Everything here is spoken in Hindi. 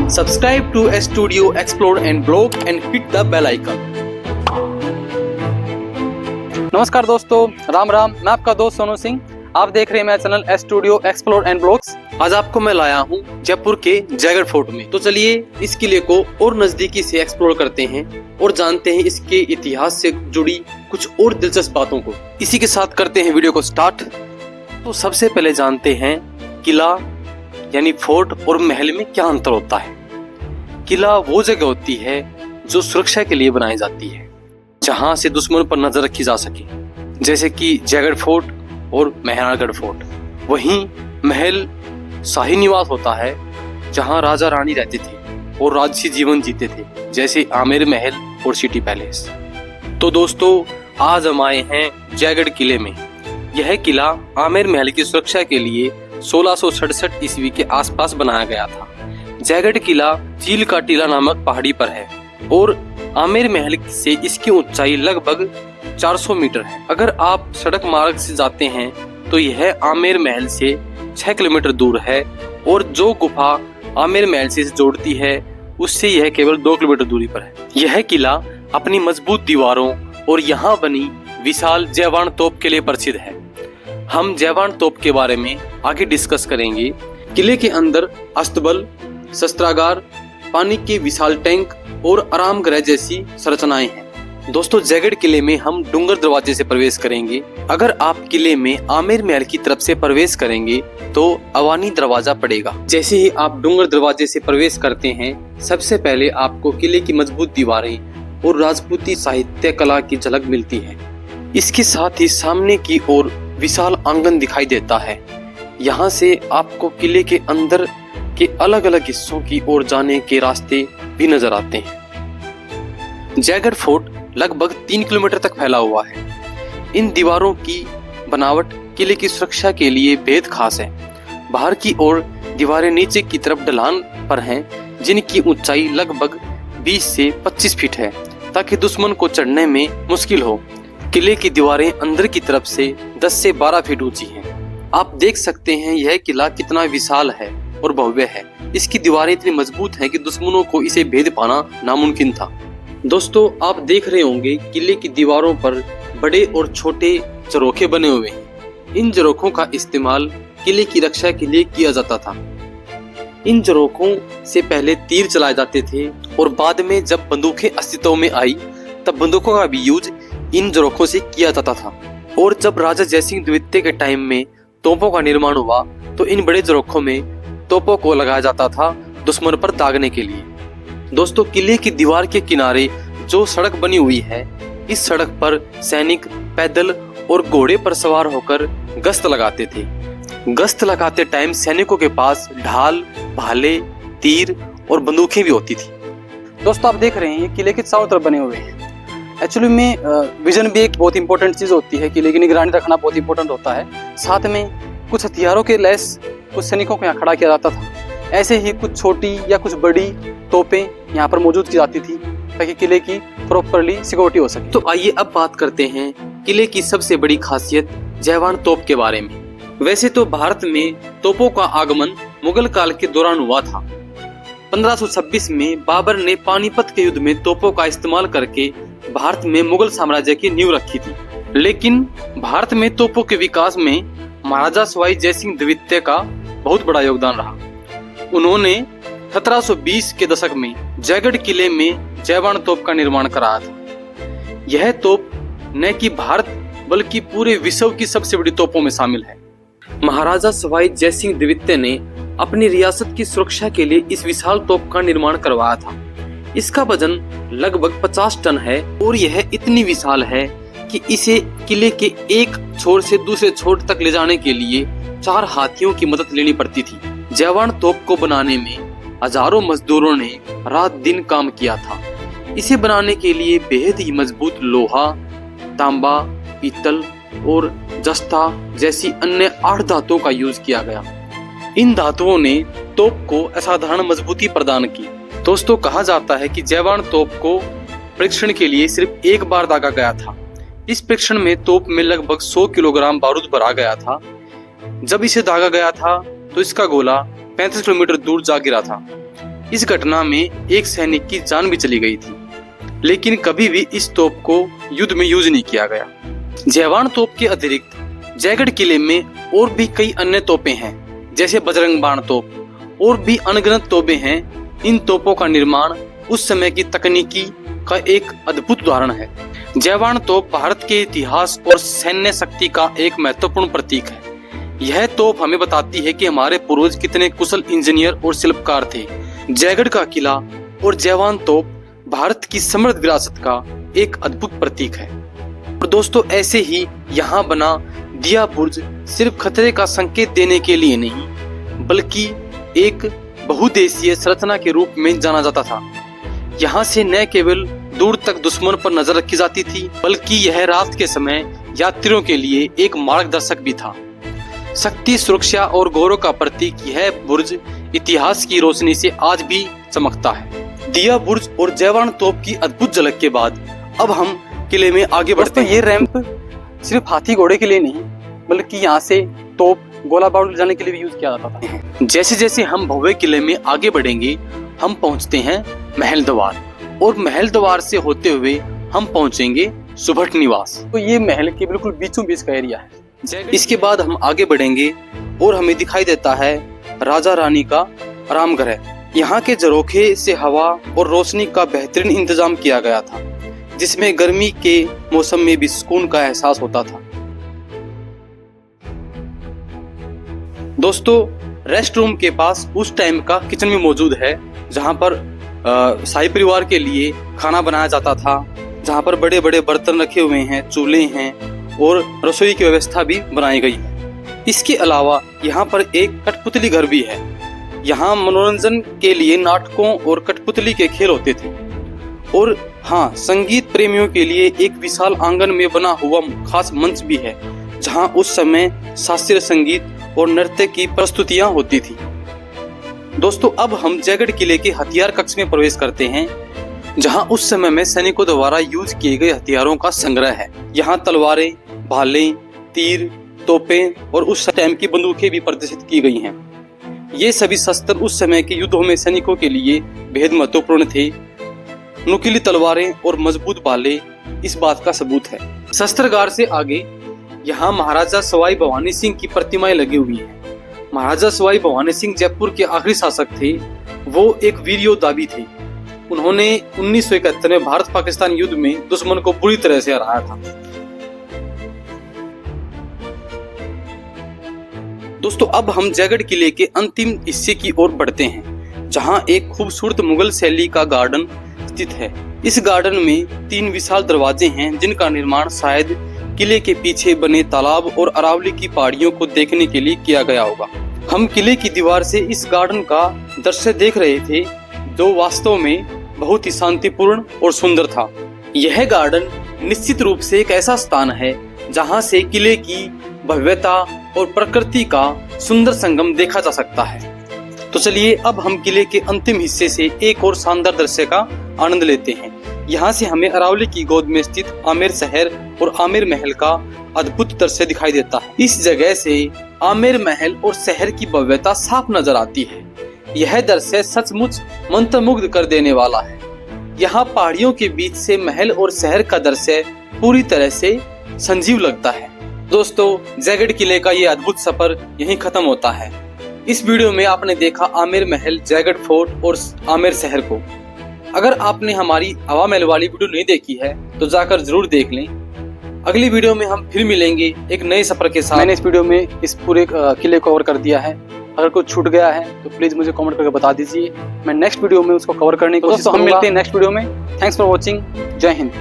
Subscribe to S Studio Explore and Blog and hit the bell icon. नमस्कार दोस्तों, राम राम। मैं आपका दोस्त सोनू सिंह। आप देख रहे हैं मेरा channel S studio explore and blogs. आज आपको मैं लाया हूँ जयपुर के जयगढ़ फोर्ट में। तो चलिए इस किले को और नजदीकी से एक्सप्लोर करते हैं और जानते हैं इसके इतिहास से जुड़ी कुछ और दिलचस्प बातों को। इसी के साथ करते हैं वीडियो को स्टार्ट। तो सबसे पहले जानते हैं किला यानी फोर्ट और महल में क्या अंतर होता है। किला वो जगह होती है जो सुरक्षा के लिए बनाई जाती है, जहां से दुश्मनों पर नजर रखी जा सके, जैसे कि जयगढ़ फोर्ट और मेहरानगढ़ फोर्ट। वहीं महल शाही निवास होता है, जहां राजा रानी रहते थे और राजसी जीवन जीते थे, जैसे आमेर महल और सिटी पैलेस। तो दोस्तों आज हम आए हैं जयगढ़ किले में। यह किला आमेर महल की सुरक्षा के लिए 1667 ईस्वी के आसपास बनाया गया था। जयगढ़ किला चील का टीला नामक पहाड़ी पर है और आमेर महल से इसकी ऊंचाई लगभग 400 मीटर है। अगर आप सड़क मार्ग से जाते हैं तो यह आमेर महल से 6 किलोमीटर दूर है और जो गुफा आमेर महल से जोड़ती है उससे यह केवल 2 किलोमीटर दूरी पर है। यह किला अपनी मजबूत दीवारों और यहाँ बनी विशाल जयवान तोप के लिए प्रसिद्ध है। हम जयवान तोप के बारे में आगे डिस्कस करेंगे। किले के अंदर अस्तबल, शस्त्रागार, पानी के विशाल टैंक और आराम गृह जैसी संरचनाएं हैं। दोस्तों जयगढ़ किले में हम डूंगर दरवाजे से प्रवेश करेंगे। अगर आप किले में आमेर महल की तरफ से प्रवेश करेंगे तो अवानी दरवाजा पड़ेगा। जैसे ही आप डूंगर दरवाजे से प्रवेश करते हैं, सबसे पहले आपको किले की मजबूत दीवारें और राजपूती साहित्य कला की झलक मिलती है। इसके साथ ही सामने की ओर विशाल आंगन दिखाई देता है। यहाँ से आपको किले के अंदर के अलग अलग हिस्सों की ओर जाने के रास्ते भी नजर आते हैं। जयगढ़ फोर्ट लगभग 3 किलोमीटर तक फैला हुआ है। इन दीवारों की बनावट किले की सुरक्षा के लिए बेहद खास है। बाहर की ओर दीवारें नीचे की तरफ ढलान पर हैं, जिनकी ऊंचाई लगभग 20 से 25 फीट है, ताकि दुश्मन को चढ़ने में मुश्किल हो। किले की दीवारें अंदर की तरफ से 10 से 12 फीट ऊंची हैं। आप देख सकते हैं यह किला कितना विशाल है और भव्य है। इसकी दीवारें इतनी मजबूत हैं कि दुश्मनों को इसे भेद पाना नामुमकिन था। दोस्तों आप देख रहे होंगे किले की दीवारों पर बड़े और छोटे झरोखे बने हुए हैं। इन झरोखों का इस्तेमाल किले की रक्षा के लिए किया जाता था। इन झरोखों से पहले तीर चलाए जाते थे और बाद में जब बंदूकें अस्तित्व में आई तब बंदूकों का भी यूज इन झरोखों से किया जाता था। और जब राजा जयसिंह द्वितीय के टाइम में तोपों का निर्माण हुआ तो इन बड़े झरोखों में तोपों को लगाया जाता था दुश्मन पर दागने के लिए। दोस्तों किले की दीवार के किनारे जो सड़क बनी हुई है, इस सड़क पर सैनिक पैदल और घोड़े पर सवार होकर गश्त लगाते थे। गश्त लगाते टाइम सैनिकों के पास ढाल, भाले, तीर और बंदूकें भी होती थी। दोस्तों आप देख रहे हैं ये किले के चारों तरफ बने हुए हैं। एक्चुअली में विजन भी एक बहुत इंपॉर्टेंट चीज होती है। किले की निगरानी रखना बहुत इंपॉर्टेंट होता है। साथ में कुछ हथियारों के लैस कुछ सैनिकों को यहाँ खड़ा किया जाता था। ऐसे ही कुछ छोटी या कुछ बड़ी तोपें यहाँ पर मौजूद की जाती थी ताकि किले की प्रॉपरली सिक्योरिटी हो सके। तो आइए अब बात करते हैं किले की सबसे बड़ी खासियत जयवान तोप के बारे में। वैसे तो भारत में तोपों का आगमन मुगल काल के दौरान हुआ था। 1526 में बाबर ने पानीपत के युद्ध में तोपों का इस्तेमाल करके भारत में मुगल साम्राज्य की नींव रखी थी। लेकिन भारत में तोपों के विकास में महाराजा सवाई जयसिंह द्वितीय का बहुत बड़ा योगदान रहा। उन्होंने 1720 के दशक में जयगढ़ किले में जयवान तोप का निर्माण कराया था। यह तोप न कि भारत बल्कि पूरे विश्व की सबसे बड़ी तोपों में शामिल है। महाराजा सवाई जयसिंह द्वितीय ने अपनी रियासत की सुरक्षा के लिए इस विशाल तोप का निर्माण करवाया था। इसका वजन लगभग 50 टन है और यह इतनी विशाल है कि इसे किले के एक छोर से दूसरे छोर तक ले जाने के लिए 4 हाथियों की मदद लेनी पड़ती थी। जयवान तोप को बनाने में हजारों मजदूरों ने रात दिन काम किया था। इसे बनाने के लिए बेहद ही मजबूत लोहा, तांबा, पीतल और जस्ता जैसी अन्य 8 धातुओं का यूज किया गया। इन धातुओं ने तोप को असाधारण मजबूती प्रदान की। दोस्तों कहा जाता है कि जयवान तोप को परीक्षण के लिए सिर्फ एक बार दागा गया था। इस परीक्षण में तोप में लगभग 100 किलोग्राम बारूद भरा गया था। जब इसे दागा गया था तो इसका गोला 35 किलोमीटर दूर जा गिरा था। इस घटना में एक सैनिक की जान भी चली गई थी, लेकिन कभी भी इस तोप को युद्ध में यूज नहीं किया गया। जयवान तोप के अतिरिक्त जयगढ़ किले में और भी कई अन्य तोपें हैं, जैसे बजरंग बाण तोप और भी अनगिनत तोपें हैं। इन तोपों का निर्माण उस समय की तकनीकी का एक अद्भुत उदाहरण है। जयवान तोप भारत के इतिहास और सैन्य शक्ति का एक महत्वपूर्ण प्रतीक है। यह तोप हमें बताती है कि हमारे पूर्वज कितने कुशल इंजीनियर और शिल्पकार थे। जयगढ़ का किला और जयवान तोप भारत की समृद्ध विरासत का एक अद्भुत प्रतीक है। और दोस्तों, ऐसे ही यहाँ बना दिया बुर्ज सिर्फ खतरे का संकेत देने के लिए नहीं, बल्कि एक बहुउद्देशीय संरचना के रूप में जाना जाता था। यहाँ से न केवल दूर तक दुश्मन पर नजर रखी जाती थी, बल्कि यह रात के समय यात्रियों के लिए एक मार्गदर्शक भी था। शक्ति, सुरक्षा और गौरव का प्रतीक यह बुर्ज इतिहास की रोशनी से आज भी चमकता है। दिया बुर्ज और जयवान तोप की अद्भुत झलक के बाद अब हम किले में आगे बढ़ते हैं। ये रैंप सिर्फ हाथी घोड़े के लिए नहीं, बल्कि यहाँ से तोप, गोला बारूद जाने के लिए भी यूज किया जाता था। जैसे जैसे हम भव्य किले में आगे बढ़ेंगे, हम पहुंचते हैं महल द्वार, और महल द्वार से होते हुए हम पहुंचेंगे सुभट निवास। तो ये महल के बिल्कुल बीचों बीच का एरिया है। इसके बाद हम आगे बढ़ेंगे और हमें दिखाई देता है राजा रानी का आराम गृह। यहाँ के झरोखे से हवा और रोशनी का बेहतरीन इंतजाम किया गया था, जिसमें गर्मी के मौसम में भी सुकून का एहसास होता था। दोस्तों, रेस्ट रूम के पास उस टाइम का किचन भी मौजूद है, जहाँ पर शाही परिवार के लिए खाना बनाया जाता था, जहाँ पर बड़े बड़े बर्तन रखे हुए हैं, चूल्हे हैं और रसोई की व्यवस्था भी बनाई गई है। इसके अलावा यहाँ पर एक कठपुतली घर भी है। यहाँ मनोरंजन के लिए नाटकों और कठपुतली के खेल होते थे। और हाँ, संगीत प्रेमियों के लिए एक विशाल आंगन में बना हुआ खास मंच भी है, जहाँ उस समय शास्त्रीय संगीत और नृत्य की प्रस्तुतियां होती थी। दोस्तों, अब हम जयगढ़ किले के हथियार कक्ष में प्रवेश करते हैं, जहां उस समय में सैनिकों द्वारा यूज किए गए हथियारों का संग्रह है। यहां तलवारें, भाले, तीर, तोपें और उस टाइम की बंदूकें भी प्रदर्शित की गई हैं। ये सभी शस्त्र उस समय के युद्धों में सैनिकों के लिए बेहद महत्वपूर्ण थे। नुकीली तलवारें और मजबूत भाले इस बात का सबूत है। शस्त्रागार से आगे यहाँ महाराजा सवाई भवानी सिंह की प्रतिमाएं लगी हुई है। महाराजा सवाई भवानी सिंह जयपुर के आखिरी शासक थे। वो एक वीर योद्धा भी थे। उन्होंने 1971 में भारत पाकिस्तान युद्ध में दुश्मन को बुरी तरह से हराया था। दोस्तों, अब हम जयगढ़ किले के अंतिम हिस्से की ओर बढ़ते हैं, जहां एक खूबसूरत मुगल शैली का गार्डन स्थित है। इस गार्डन में 3 विशाल दरवाजे हैं, जिनका निर्माण शायद किले के पीछे बने तालाब और अरावली की पहाड़ियों को देखने के लिए किया गया होगा। हम किले की दीवार से इस गार्डन का दृश्य देख रहे थे, जो वास्तव में बहुत ही शांतिपूर्ण और सुंदर था। यह गार्डन निश्चित रूप से एक ऐसा स्थान है जहां से किले की भव्यता और प्रकृति का सुंदर संगम देखा जा सकता है। तो चलिए, अब हम किले के अंतिम हिस्से से एक और शानदार दृश्य का आनंद लेते हैं। यहाँ से हमें अरावली की गोद में स्थित आमेर शहर और आमेर महल का अद्भुत दृश्य दिखाई देता है। इस जगह से आमेर महल और शहर की भव्यता साफ नजर आती है। यह दृश्य सचमुच मंत्रमुग्ध कर देने वाला है। यहाँ पहाड़ियों के बीच से महल और शहर का दृश्य पूरी तरह से संजीव लगता है। दोस्तों, जयगढ़ किले का ये अद्भुत सफर यहीं खत्म होता है। इस वीडियो में आपने देखा आमेर महल, जयगढ़ फोर्ट और आमेर शहर को। अगर आपने हमारी हवा महल वाली वीडियो नहीं देखी है तो जाकर जरूर देख लें। अगली वीडियो में हम फिर मिलेंगे एक नए सफर के साथ। मैंने इस वीडियो में इस पूरे किले को कवर कर दिया है। अगर कुछ छूट गया है तो प्लीज मुझे कमेंट करके बता दीजिए। मैं नेक्स्ट वीडियो में उसको कवर करने की कोशिश करूंगा। हम मिलते हैं नेक्स्ट वीडियो में। Thanks for watching. जय हिंद।